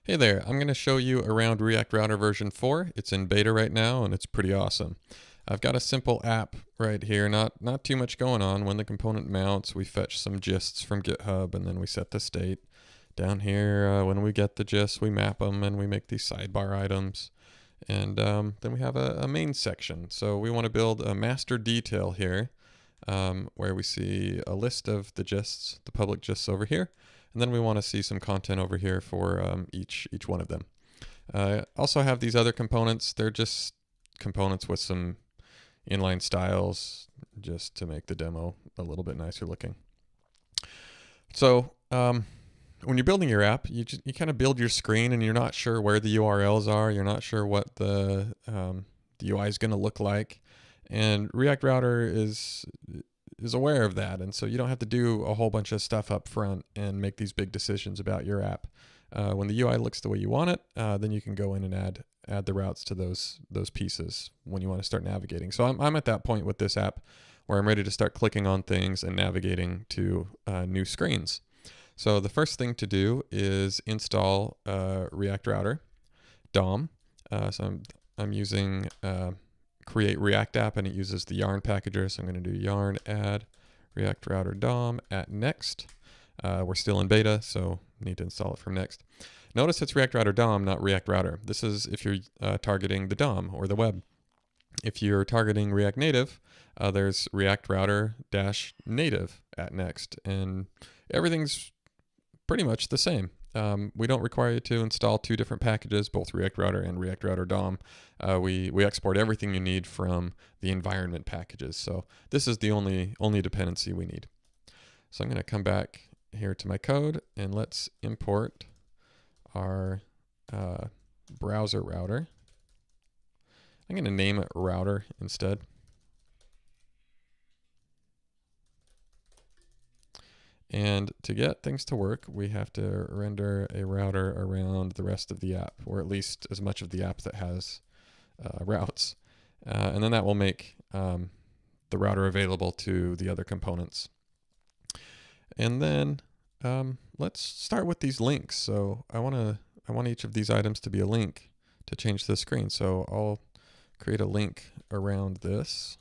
Hey there, I'm going to show you around React Router version 4. It's in beta right now and it's pretty awesome. I've got a simple app right here, not too much going on. When the component mounts, we fetch some gists from GitHub and then we set the state. Down here, when we get the gists, we map them and we make these sidebar items. And then we have a main section. So we want to build a master detail here where we see a list of the gists, the public gists over here. And then we want to see some content over here for each one of them. Also have these other components. They're just components with some inline styles just to make the demo a little bit nicer looking. So when you're building your app, you kind of build your screen and you're not sure where the URLs are. You're not sure what the UI is going to look like. And React Router is aware of that, and so you don't have to do a whole bunch of stuff up front and make these big decisions about your app. When the UI looks the way you want it, then you can go in and add the routes to those pieces when you want to start navigating. So I'm at that point with this app where I'm ready to start clicking on things and navigating to new screens. So the first thing to do is install React Router DOM. So I'm using create React app, and it uses the yarn packager. So I'm going to do yarn add React Router DOM at next. We're still in beta, so need to install it from next. Notice it's React Router DOM, not React Router. This is if you're targeting the DOM or the web. If you're targeting React Native, there's React Router -native at next, and everything's pretty much the same. We don't require you to install two different packages, both React Router and React Router DOM. We export everything you need from the environment packages. So this is the only dependency we need. So I'm going to come back here to my code and let's import our browser router. I'm going to name it router instead. And to get things to work, we have to render a router around the rest of the app, or at least as much of the app that has routes. And then that will make the router available to the other components. And then let's start with these links. So I want each of these items to be a link to change the screen. So I'll create a link around this.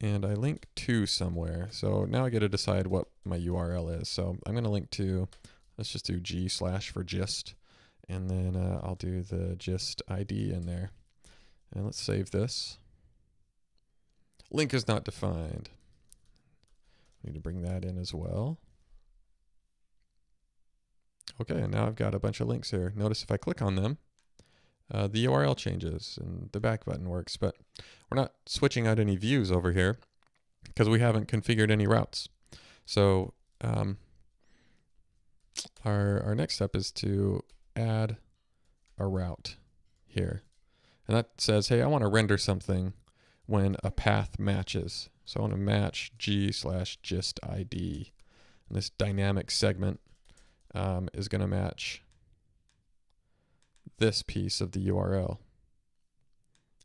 And I link to somewhere. So now I get to decide what my URL is. So I'm going to link to, let's just do g/ for gist. And then I'll do the gist ID in there. And let's save this. Link is not defined. I need to bring that in as well. Okay, and now I've got a bunch of links here. Notice if I click on them, the URL changes and the back button works, but we're not switching out any views over here because we haven't configured any routes. So our next step is to add a route here. And that says, hey, I want to render something when a path matches. So I want to match g/gist ID. And this dynamic segment is going to match this piece of the URL.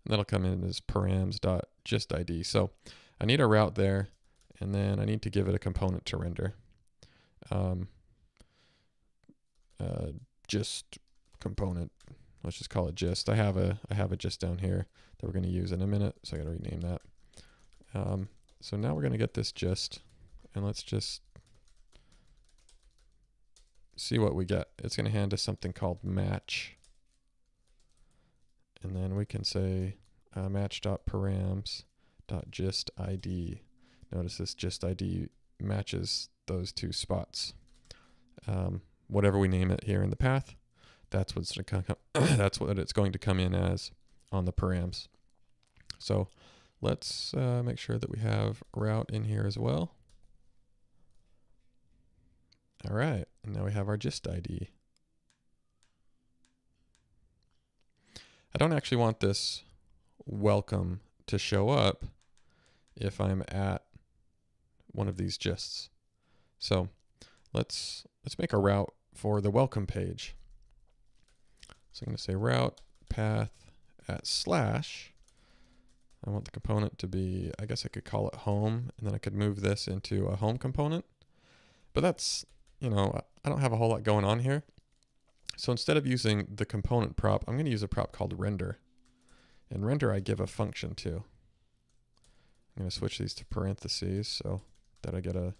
And that'll come in as params.gistid. So I need a route there, and then I need to give it a component to render. Gist component. Let's just call it gist. I have a gist down here that we're going to use in a minute, so I got to rename that. So now we're going to get this gist, and let's just see what we get. It's going to hand us something called match. And then we can say match.params.gistid. Notice this gist ID matches those two spots. Whatever we name it here in the path, that's what it's going to come in as on the params. So let's make sure that we have route in here as well. All right, and now we have our gist ID. I don't actually want this welcome to show up if I'm at one of these gists. So let's make a route for the welcome page. So I'm going to say route path at /. I want the component to be, I guess I could call it home, and then I could move this into a home component. But that's I don't have a whole lot going on here. So instead of using the component prop, I'm going to use a prop called render. And render I give a function to. I'm going to switch these to parentheses so that I get a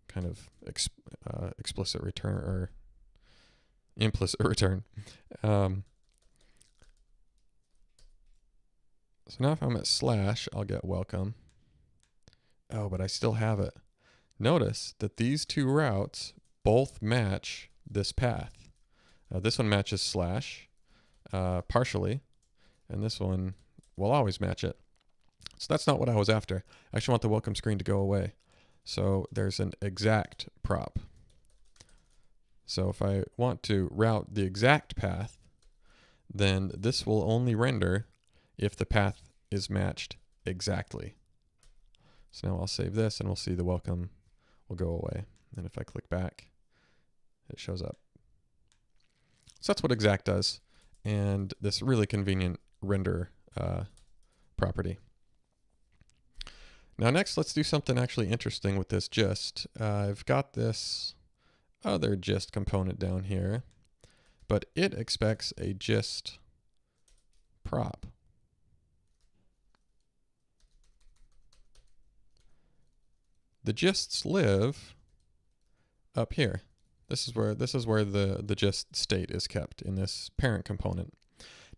kind of explicit return or implicit return. So now if I'm at slash, I'll get welcome. Oh, but I still have it. Notice that these two routes both match this path. This one matches slash partially, and this one will always match it. So that's not what I was after. I actually want the welcome screen to go away. So there's an exact prop. So if I want to route the exact path, then this will only render if the path is matched exactly. So now I'll save this and we'll see the welcome will go away. And if I click back, it shows up. So that's what exact does. And this really convenient render property. Now next, let's do something actually interesting with this gist. I've got this other gist component down here, but it expects a gist prop. The gists live up here. This is where the gist state is kept in this parent component.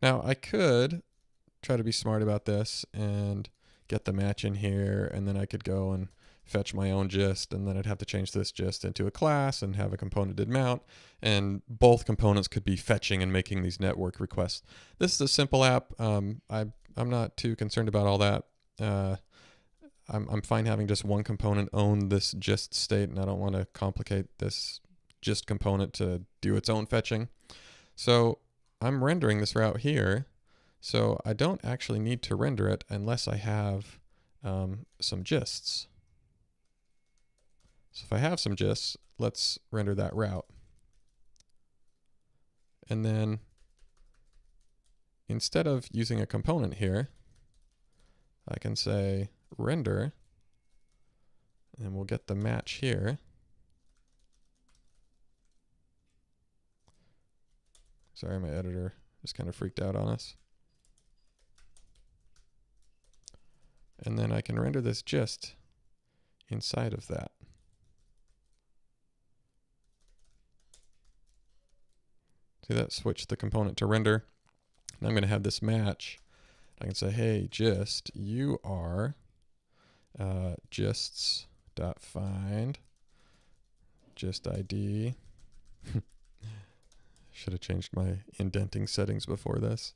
Now I could try to be smart about this and get the match in here, and then I could go and fetch my own gist, and then I'd have to change this gist into a class and have a componented mount, and both components could be fetching and making these network requests. This is a simple app. I'm not too concerned about all that. I'm fine having just one component own this gist state, and I don't want to complicate this gist component to do its own fetching. So I'm rendering this route here, so I don't actually need to render it unless I have some gists. So if I have some gists, let's render that route. And then instead of using a component here, I can say render, and we'll get the match here. Sorry, my editor just kind of freaked out on us. And then I can render this gist inside of that. See that? Switch the component to render. And I'm going to have this match. I can say, hey, gist, you are gists.find gist ID. Should have changed my indenting settings before this.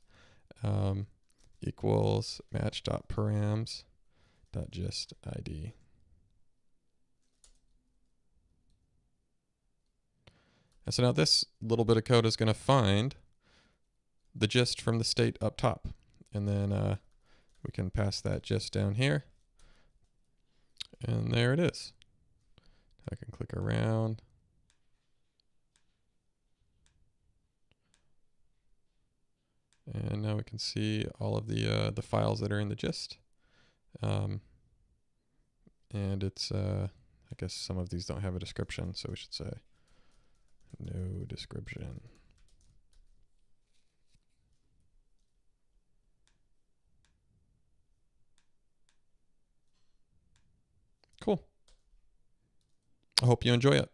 Equals match.params.gist ID. And so now this little bit of code is going to find the gist from the state up top. And then we can pass that gist down here. And there it is. I can click around. And now we can see all of the files that are in the gist. And it's, I guess some of these don't have a description, so we should say no description. Cool. I hope you enjoy it.